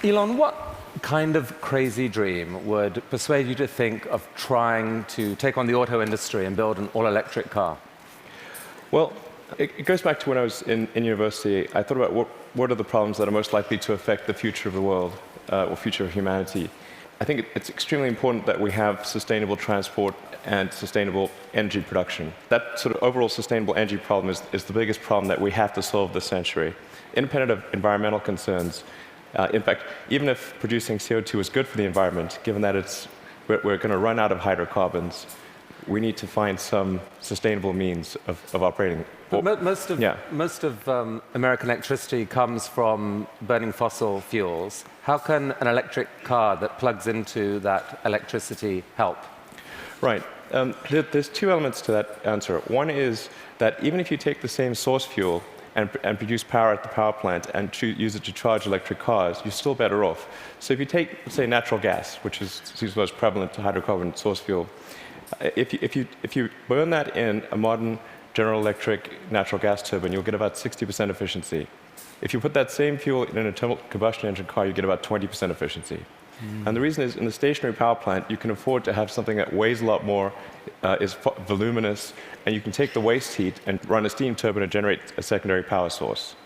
Elon, what kind of crazy dream would persuade you to think of trying to take on the auto industry and build an all-electric car? Well, it goes back to when I was in university. I thought about what are the problems that are most likely to affect the future of the world, or future of humanity. I think it's extremely important that we have sustainable transport and sustainable energy production. That sort of overall sustainable energy problem is the biggest problem that we have to solve this century, independent of environmental concerns. In fact, even if producing CO2 is good for the environment, given that we're going to run out of hydrocarbons, we need to find some sustainable means of operating. But most of American electricity comes from burning fossil fuels. How can an electric car that plugs into that electricity help? Right. There's two elements to that answer. One is that even if you take the same source fuel and produce power at the power plant and use it to charge electric cars, you're still better off. So if you take, say, natural gas, which is the most prevalent hydrocarbon source fuel, if you burn that in a modern General Electric natural gas turbine, you'll get about 60% efficiency. If you put that same fuel in an internal combustion engine car, you get about 20% efficiency. And the reason is, in the stationary power plant, you can afford to have something that weighs a lot more, is voluminous, and you can take the waste heat and run a steam turbine and generate a secondary power source.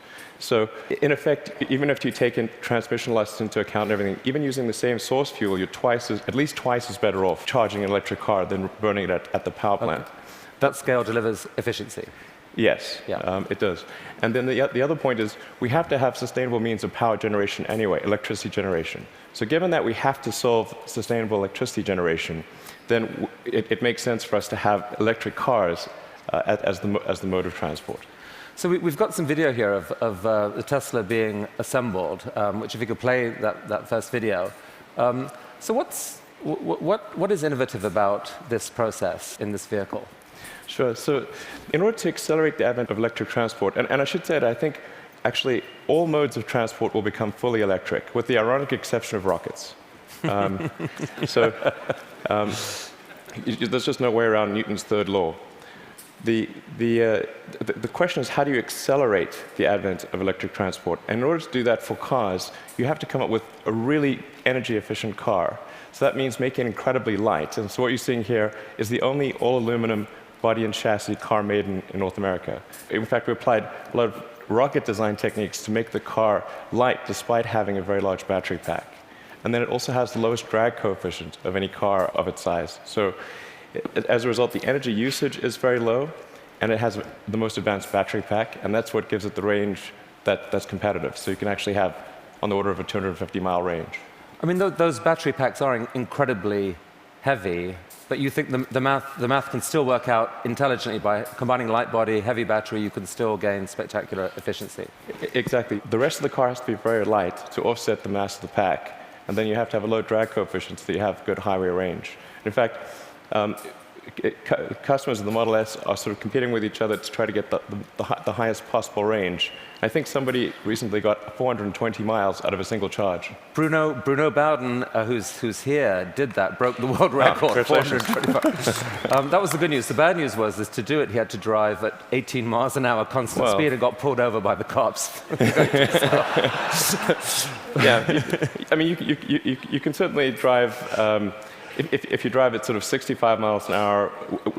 So, in effect, even if you take in transmission losses into account and everything, even using the same source fuel, you're at least twice as better off charging an electric car than burning it at the power plant. That scale delivers efficiency. Yes, it does. And then the other point is we have to have sustainable means of power generation anyway, electricity generation. So given that we have to solve sustainable electricity generation, then it makes sense for us to have electric cars as the mode of transport. So we've got some video here of the Tesla being assembled, which if you could play that first video. So what is innovative about this process in this vehicle? Sure. So in order to accelerate the advent of electric transport, and I should say that I think actually all modes of transport will become fully electric, with the ironic exception of rockets. There's just no way around Newton's third law. The question is, how do you accelerate the advent of electric transport? And in order to do that for cars, you have to come up with a really energy-efficient car. So that means making it incredibly light. And so what you're seeing here is the only all-aluminum body and chassis car made in North America. In fact, we applied a lot of rocket design techniques to make the car light despite having a very large battery pack. And then it also has the lowest drag coefficient of any car of its size. So as a result, the energy usage is very low, and it has the most advanced battery pack, and that's what gives it the range that's competitive. So you can actually have on the order of a 250-mile range. I mean, those battery packs are incredibly heavy, but you think the math can still work out intelligently by combining light body, heavy battery, you can still gain spectacular efficiency. Exactly. The rest of the car has to be very light to offset the mass of the pack, and then you have to have a low drag coefficient so that you have good highway range. In fact, customers of the Model S are sort of competing with each other to try to get the highest possible range. I think somebody recently got 420 miles out of a single charge. Bruno Bowden, who's here, did that, broke the world record, 425. That was the good news. The bad news was to do it, he had to drive at 18 miles an hour constant speed and got pulled over by the cops. Yeah, I mean, you can certainly drive. If you drive at sort of 65 miles an hour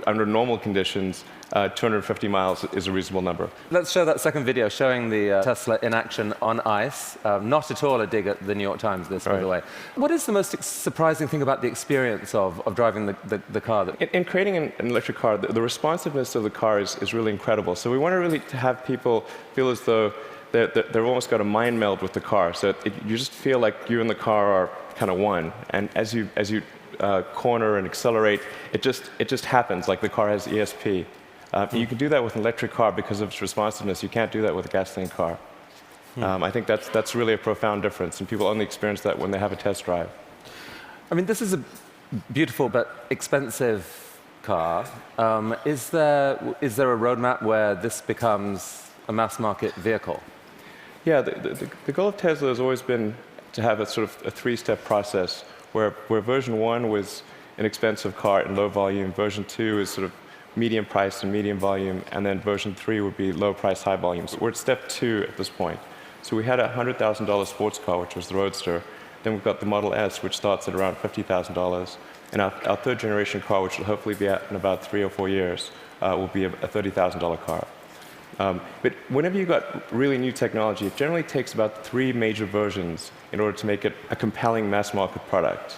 under normal conditions, 250 miles is a reasonable number. Let's show that second video showing the Tesla in action on ice. Not at all a dig at the New York Times, this, by the way. What is the most surprising thing about the experience of driving the car? In creating an electric car, the responsiveness of the car is really incredible. So we want to really have people feel as though they've almost got a mind meld with the car. So you just feel like you and the car are kind of one. And as you corner and accelerate, it just happens, like the car has ESP. You can do that with an electric car because of its responsiveness. You can't do that with a gasoline car. I think that's really a profound difference, and people only experience that when they have a test drive. I mean, this is a beautiful but expensive car. Is there a roadmap where this becomes a mass market vehicle? Yeah, the goal of Tesla has always been to have a sort of a three-step process where version 1 was an expensive car in low volume, version 2 is sort of medium price and medium volume, and then version 3 would be low price, high volume. So we're at step 2 at this point. So we had a $100,000 sports car, which was the Roadster. Then we've got the Model S, which starts at around $50,000. And our third generation car, which will hopefully be out in about 3 or 4 years, will be a $30,000 car. But whenever you've got really new technology, it generally takes about 3 major versions in order to make it a compelling mass market product.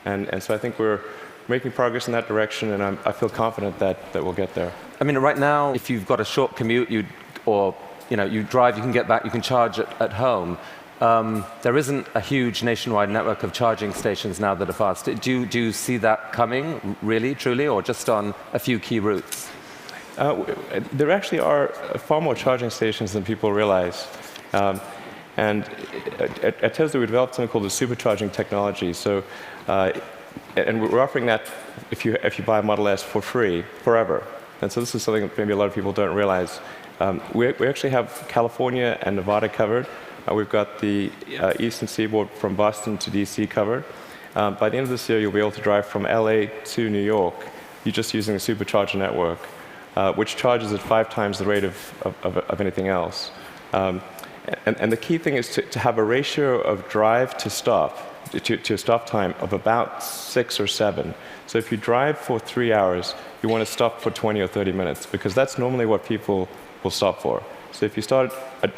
And so I think we're making progress in that direction, and I feel confident that we'll get there. I mean, right now, if you've got a short commute, you drive, you can get back, you can charge at home. There isn't a huge nationwide network of charging stations now that are fast. Do you see that coming, really, truly, or just on a few key routes? There actually are far more charging stations than people realize. And at Tesla, we developed something called the supercharging technology. So, and we're offering that if you buy a Model S for free, forever. And so this is something that maybe a lot of people don't realize. We actually have California and Nevada covered. We've got the eastern seaboard from Boston to DC covered. By the end of this year, you'll be able to drive from LA to New York. You're just using the supercharger network, which charges at 5 times the rate of anything else. And the key thing is to have a ratio of drive to stop, to stop time of about 6 or 7. So if you drive for 3 hours, you want to stop for 20 or 30 minutes, because that's normally what people will stop for. So if you start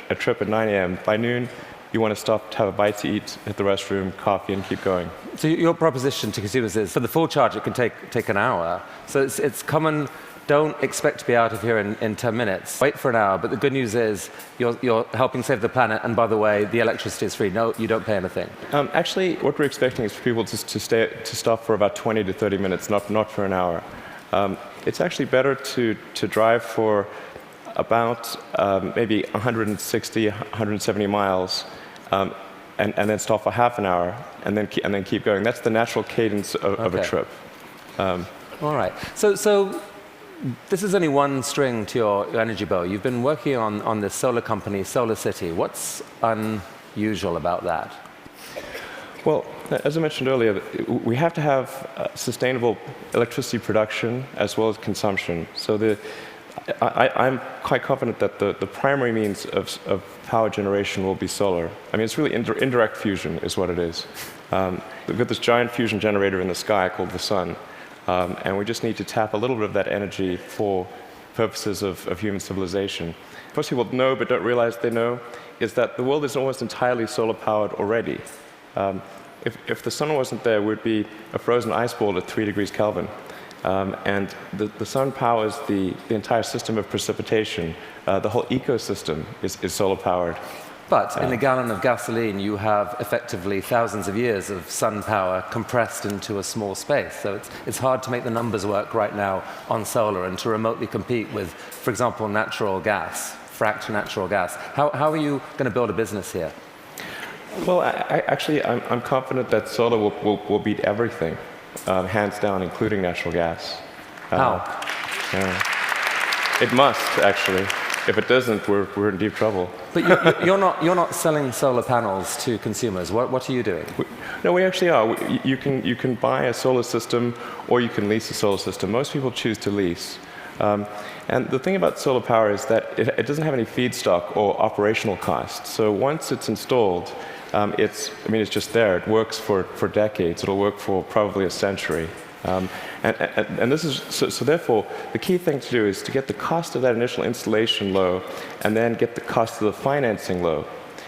a trip at 9 a.m., by noon, you want to stop to have a bite to eat, hit the restroom, coffee, and keep going. So your proposition to consumers is, for the full charge, it can take an hour. So it's common. Don't expect to be out of here in 10 minutes. Wait for an hour. But the good news is you're helping save the planet. And by the way, the electricity is free. No, you don't pay anything. Actually, what we're expecting is for people to stop for about 20 to 30 minutes, not for an hour. It's actually better to drive for about maybe 160, 170 miles, and then stop for half an hour, and then keep going. That's the natural cadence of a trip. All right. So this is only one string to your energy bow. You've been working on this solar company, Solar City. What's unusual about that? Well, as I mentioned earlier, we have to have sustainable electricity production as well as consumption. So I'm quite confident that the primary means of power generation will be solar. I mean, it's really indirect fusion is what it is. We've got this giant fusion generator in the sky called the sun. And we just need to tap a little bit of that energy for purposes of human civilization. Most people know but don't realize they know is that the world is almost entirely solar-powered already. If the sun wasn't there, we'd be a frozen ice ball at 3 degrees Kelvin. And the sun powers the entire system of precipitation. The whole ecosystem is solar-powered. But in a gallon of gasoline, you have effectively thousands of years of sun power compressed into a small space. So it's hard to make the numbers work right now on solar and to remotely compete with, for example, natural gas, fracked natural gas. How are you going to build a business here? Well, I'm confident that solar will beat everything, hands down, including natural gas. How? It must, actually. If it doesn't, we're in deep trouble. But you're not selling solar panels to consumers. What are you doing? No, we actually are. You can buy a solar system, or you can lease a solar system. Most people choose to lease. And the thing about solar power is that it doesn't have any feedstock or operational costs. So once it's installed, it's just there. It works for decades. It'll work for probably a century. And this is so therefore the key thing to do is to get the cost of that initial installation low, and then get the cost of the financing low.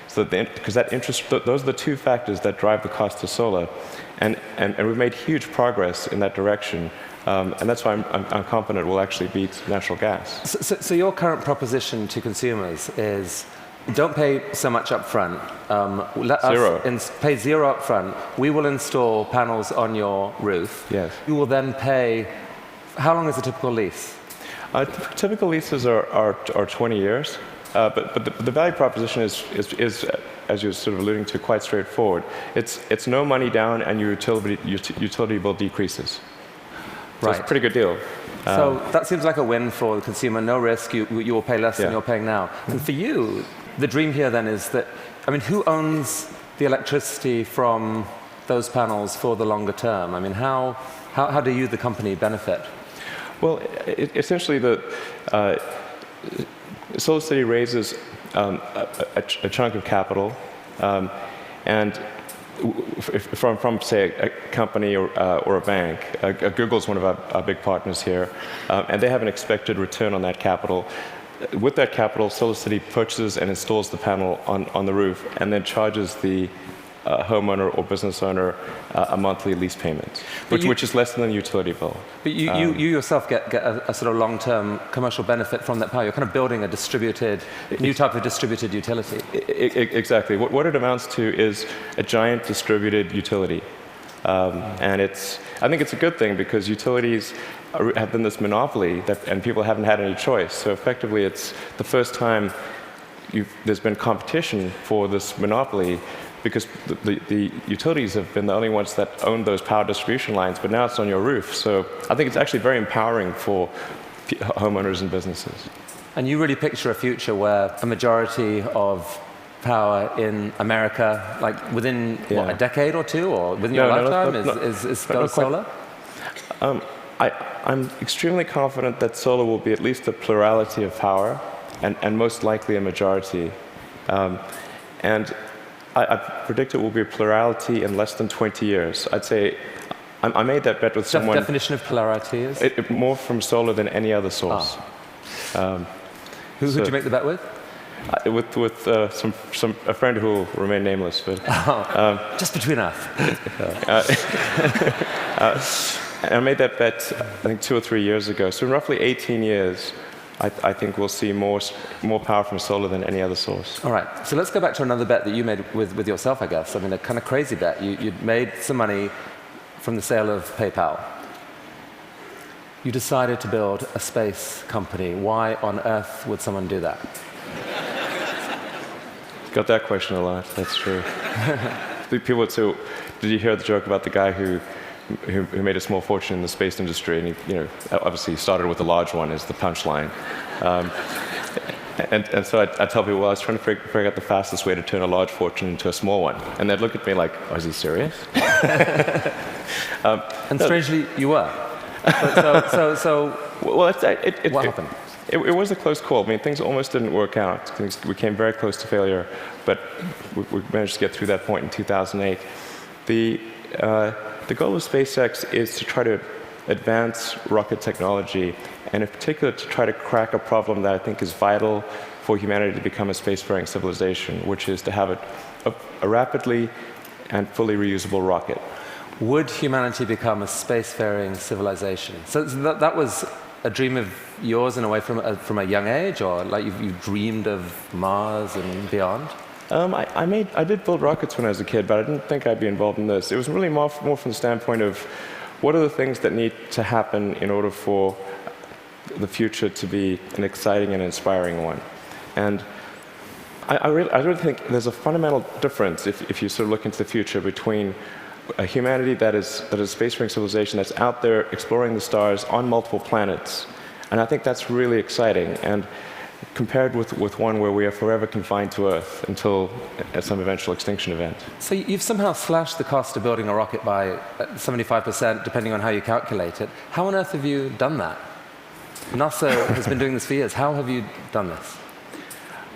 So because that interest, those are the 2 factors that drive the cost of solar, and we've made huge progress in that direction. And that's why I'm confident we'll actually beat natural gas. So your current proposition to consumers is, don't pay so much up front. Let us pay zero up front. We will install panels on your roof. Yes. You will then pay. How long is a typical lease? Typical leases are 20 years. But the value proposition is, as you're sort of alluding to, quite straightforward. It's no money down, and your utility bill decreases. So Right. It's a pretty good deal. So that seems like a win for the consumer. No risk. You will pay less than you're paying now. And for you, the dream here then is that, I mean, who owns the electricity from those panels for the longer term? I mean, how do you, the company, benefit? Well, essentially, SolarCity raises a chunk of capital, and from say a company or a bank. Google's one of our big partners here, and they have an expected return on that capital. With that capital, SolarCity purchases and installs the panel on the roof, and then charges the homeowner or business owner a monthly lease payment, which is less than the utility bill. But you yourself get a sort of long-term commercial benefit from that power. You're kind of building a new type of distributed utility. Exactly. What it amounts to is a giant distributed utility. And I think it's a good thing, because utilities have been this monopoly, and people haven't had any choice. So effectively, it's the first time there's been competition for this monopoly, because the utilities have been the only ones that own those power distribution lines, but now it's on your roof. So I think it's actually very empowering for homeowners and businesses. And you really picture a future where a majority of power in America, like within what, a decade or two, or within your lifetime, is solar? I'm extremely confident that solar will be at least a plurality of power, and most likely a majority. And I predict it will be a plurality in less than 20 years. I'd say I made that bet with someone. The definition of plurality is? More from solar than any other source. Who did you make the bet with? With a friend who will remain nameless. But, just between us. I made that bet, I think, 2 or 3 years ago. So in roughly 18 years, I think we'll see more power from solar than any other source. All right. So let's go back to another bet that you made with yourself, I guess. I mean, a kind of crazy bet. You'd made some money from the sale of PayPal. You decided to build a space company. Why on earth would someone do that? Got that question a lot. That's true. People would say, "Did you hear the joke about the guy who made a small fortune in the space industry?" And he, obviously started with a large one as the punchline. And so I tell people, well, I was trying to figure out the fastest way to turn a large fortune into a small one. And they'd look at me like, oh, is he serious? And strangely, you were. Well, what happened? It was a close call. I mean, things almost didn't work out. We came very close to failure, but we managed to get through that point in 2008. The goal of SpaceX is to try to advance rocket technology, and in particular to try to crack a problem that I think is vital for humanity to become a spacefaring civilization, which is to have a rapidly and fully reusable rocket. Would humanity become a spacefaring civilization? So that was a dream of yours in a way from a young age, or like you dreamed of Mars and beyond? I did build rockets when I was a kid, but I didn't think I'd be involved in this. It was really more from the standpoint of what are the things that need to happen in order for the future to be an exciting and inspiring one. And I really think there's a fundamental difference if you sort of look into the future between a humanity that is a spacefaring civilization that's out there exploring the stars on multiple planets. And I think that's really exciting. And compared with one where we are forever confined to Earth until some eventual extinction event. So you've somehow slashed the cost of building a rocket by 75%, depending on how you calculate it. How on earth have you done that? NASA has been doing this for years. How have you done this?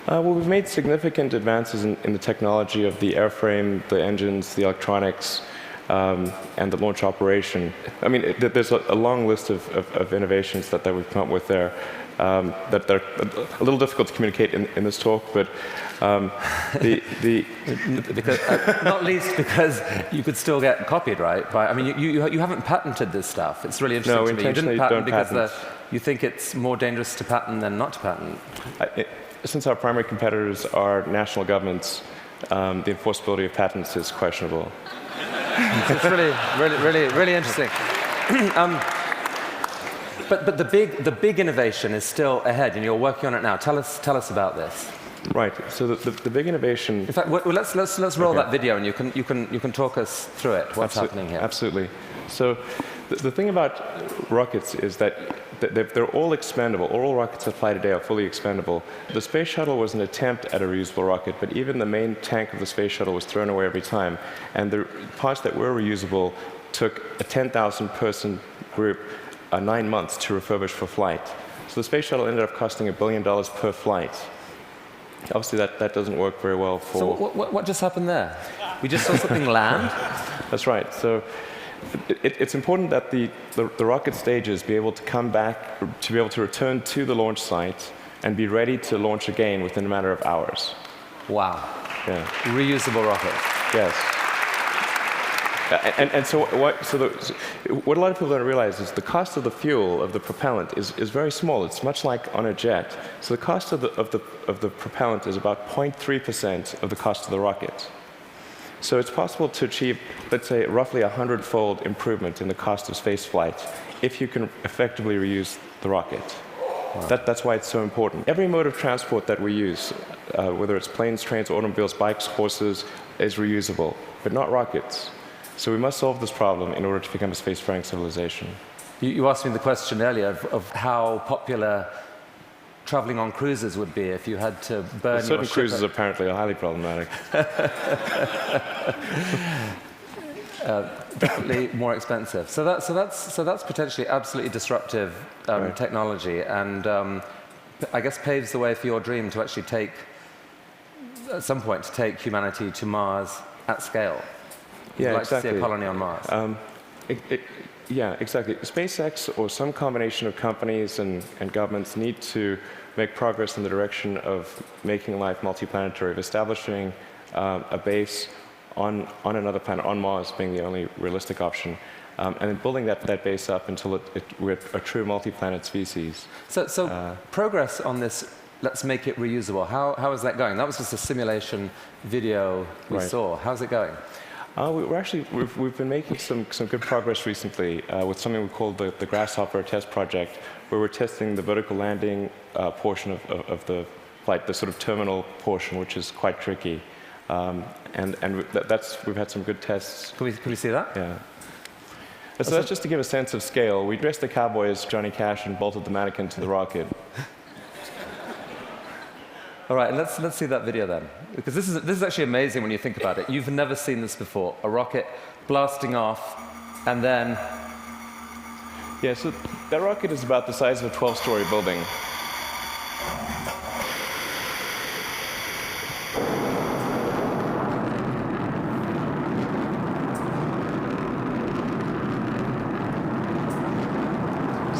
Well, we've made significant advances in the technology of the airframe, the engines, the electronics, and the launch operation. I mean, there's a long list of innovations that we've come up with there. That they're a little difficult to communicate in this talk, but not least because you could still get copied, right? I mean, you haven't patented this stuff. It's really interesting to me. You didn't patent because you think it's more dangerous to patent than not to patent. Since our primary competitors are national governments, the enforceability of patents is questionable. It's really interesting. But the big innovation is still ahead, and you're working on it now. Tell us about this. Right. So the big innovation. In fact, let's roll that video, and you can talk us through it. What's happening here? Absolutely. So the thing about rockets is that they're all expendable. All rockets that fly today are fully expendable. The space shuttle was an attempt at a reusable rocket, but even the main tank of the space shuttle was thrown away every time. And the parts that were reusable took a 10,000-person group 9 months to refurbish for flight. So the space shuttle ended up costing $1 billion per flight. Obviously, that doesn't work very well for... So what just happened there? We just saw something land? That's right. So it's important that the rocket stages be able to come back, to be able to return to the launch site and be ready to launch again within a matter of hours. Wow. Yeah. Reusable rocket. Yes. And so what a lot of people don't realize is the cost of the fuel, of the propellant, is very small. It's much like on a jet. So the cost of the propellant is about 0.3% of the cost of the rocket. So it's possible to achieve, let's say, roughly 100-fold improvement in the cost of space flight if you can effectively reuse the rocket. Wow. That's why it's so important. Every mode of transport that we use, whether it's planes, trains, automobiles, bikes, horses, is reusable, but not rockets. So we must solve this problem in order to become a spacefaring civilization. You asked me the question earlier of how popular traveling on cruises would be if you had to burn your ship. Certain cruises apparently are highly problematic. Definitely more expensive. So that's potentially absolutely disruptive right. technology, and I guess paves the way for your dream to actually take, at some point, to take humanity to Mars at scale. Yeah, like exactly. To see a colony on Mars. Yeah, exactly. SpaceX or some combination of companies and governments need to make progress in the direction of making life multiplanetary, of establishing a base on another planet, on Mars being the only realistic option, and then building that base up until we're a true multi-planet species. So progress on this, let's make it reusable. How is that going? That was just a simulation video we right. saw. How's it going? We've been making some good progress recently with something we call the Grasshopper test project, where we're testing the vertical landing portion of the flight, the sort of terminal portion, which is quite tricky. We've had some good tests. Can we see that? Yeah. So that's just to give a sense of scale. We dressed the cowboy as Johnny Cash and bolted the mannequin to the rocket. All right, let's see that video then, because this is actually amazing when you think about it. You've never seen this before: a rocket blasting off, and then. Yeah, so that rocket is about the size of a 12-story building.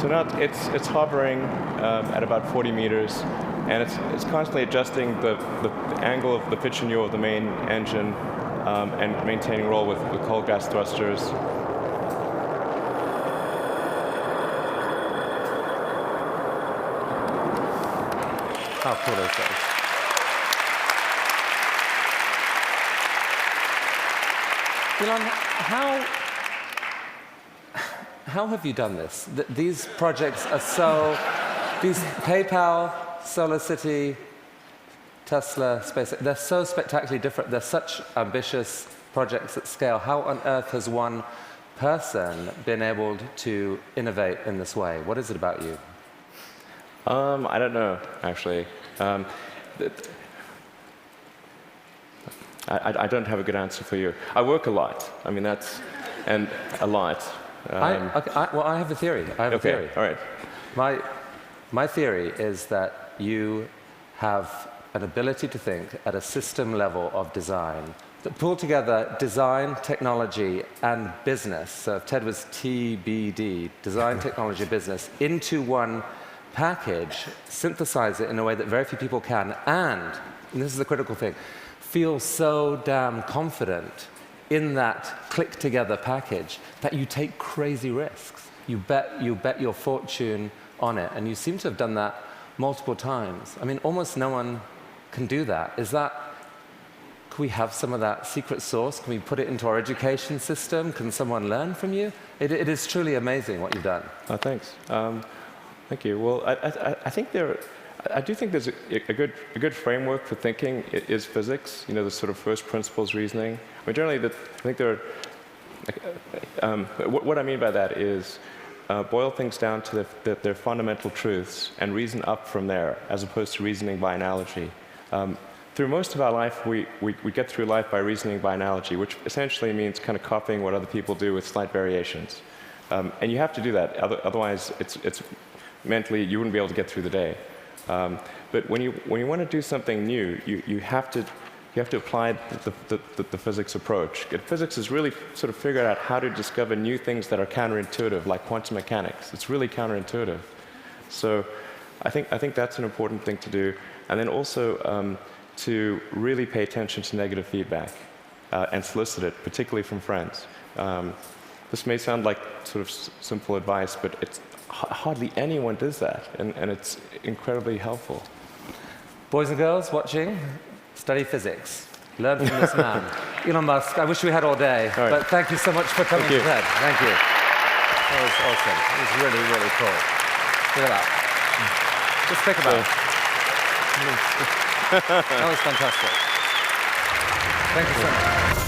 So now it's hovering at about 40 meters, and it's constantly adjusting the angle of the pitch and yaw of the main engine and maintaining roll with cold gas thrusters. How cool is that? Elon, how have you done this? These projects are so, these PayPal, SolarCity, Tesla, SpaceX, they're so spectacularly different. They're such ambitious projects at scale. How on earth has one person been able to innovate in this way? What is it about you? I don't know, actually. I don't have a good answer for you. I work a lot. I mean, and a lot. Well, I have a theory. I have a theory. All right. My theory is that you have an ability to think at a system level of design that pull together design, technology, and business. So if TED was TBD, design, technology, business, into one package, synthesize it in a way that very few people can, and this is the critical thing, feel so damn confident in that click-together package that you take crazy risks. You bet your fortune on it, and you seem to have done that multiple times. I mean, almost no one can do that. Can we have some of that secret sauce? Can we put it into our education system? Can someone learn from you? It is truly amazing what you've done. Oh, thanks. Thank you. Well, I do think there's a good framework for thinking is physics. You know, the sort of first principles reasoning. I mean, generally, I think there are. What I mean by that is, boil things down to their fundamental truths and reason up from there, as opposed to reasoning by analogy. Through most of our life, we get through life by reasoning by analogy, which essentially means kind of copying what other people do with slight variations. And you have to do that, otherwise it's mentally, you wouldn't be able to get through the day. But when you want to do something new, you have to apply the physics approach. Physics has really sort of figured out how to discover new things that are counterintuitive, like quantum mechanics. It's really counterintuitive. So I think that's an important thing to do. And then also to really pay attention to negative feedback and solicit it, particularly from friends. This may sound like sort of simple advice, but it's hardly anyone does that, and it's incredibly helpful. Boys and girls watching, study physics. Learn from this man. Elon Musk, I wish we had all day, but thank you so much for coming to TED. Thank you. That was awesome. It was really, really cool. Look at that. Just think about it. That was fantastic. Thank you so much.